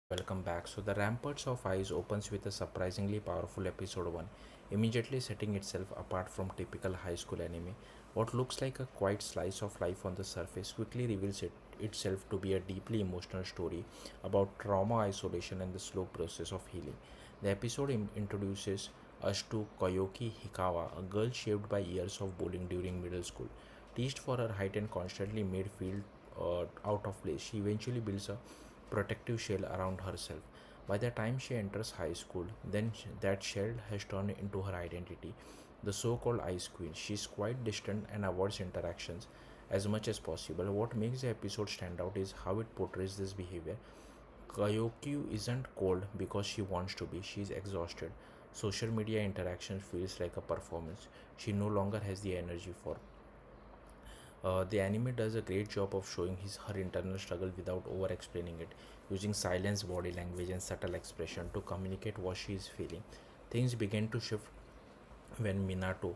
Welcome back. So, the Ramparts of Ice opens with a surprisingly powerful episode 1, immediately setting itself apart from typical high school anime. What looks like a quiet slice of life on the surface quickly reveals itself to be a deeply emotional story about trauma, isolation, and the slow process of healing. The episode introduces us to Koyoki Hikawa, a girl shaped by years of bullying during middle school. Teased for her height and constantly made feel out of place, she eventually builds a protective shell around herself. By the time she enters high school, that shell has turned into her identity, the so called Ice Queen. She's quite distant and avoids interactions as much as possible. What makes the episode stand out is how it portrays this behavior. Kayokyu isn't cold because she wants to be, she's exhausted. Social media interaction feels like a performance she no longer has the energy for. The anime does a great job of showing her internal struggle without over explaining it, using silence, body language, and subtle expression to communicate what she is feeling. Things begin to shift when Minato,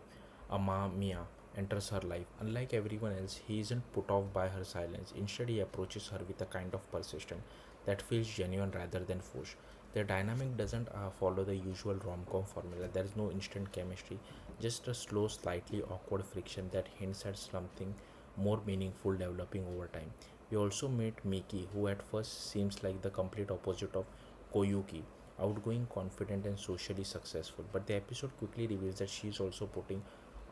Amamiya, enters her life. Unlike everyone else, he isn't put off by her silence. Instead, he approaches her with a kind of persistence that feels genuine rather than forced. The dynamic doesn't follow the usual rom-com formula. There is no instant chemistry, just a slow, slightly awkward friction that hints at something more meaningful developing over time. We also meet Miki, who at first seems like the complete opposite of Koyuki, outgoing, confident, and socially successful. But the episode quickly reveals that she is also putting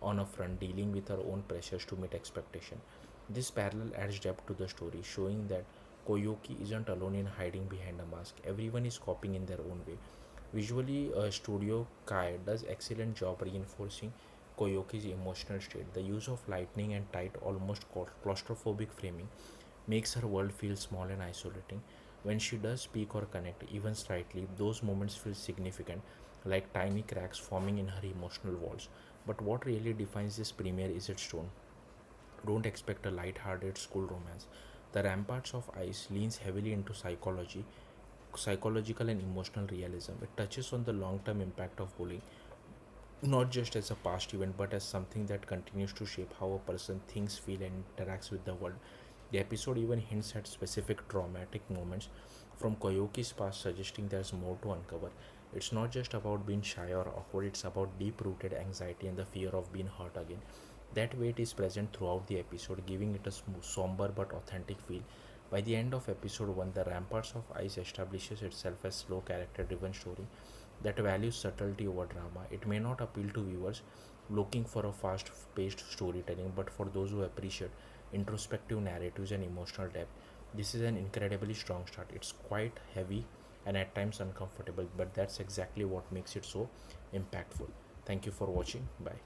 on a front, dealing with her own pressures to meet expectation. This parallel adds depth to the story, showing that Koyuki isn't alone in hiding behind a mask. Everyone is coping in their own way. Visually, Studio Kai does excellent job reinforcing Koyoki's emotional state. The use of lightning and tight, almost claustrophobic framing makes her world feel small and isolating. When she does speak or connect, even slightly, those moments feel significant, like tiny cracks forming in her emotional walls. But what really defines this premiere is its tone. Don't expect a light-hearted school romance. The Ramparts of Ice leans heavily into psychological and emotional realism. It touches on the long-term impact of bullying, not just as a past event but as something that continues to shape how a person thinks, feels, and interacts with the world. The episode even hints at specific traumatic moments from Koyoki's past, suggesting there's more to uncover. It's not just about being shy or awkward, it's about deep rooted anxiety and the fear of being hurt again. That weight is present throughout the episode, giving it a somber but authentic feel. By the end of episode 1, the Ramparts of Ice establishes itself as slow, character driven story that values subtlety over drama. It may not appeal to viewers looking for a fast paced storytelling, but for those who appreciate introspective narratives and emotional depth, this is an incredibly strong start. It's quite heavy and at times uncomfortable, but that's exactly what makes it so impactful. Thank you for watching. Bye.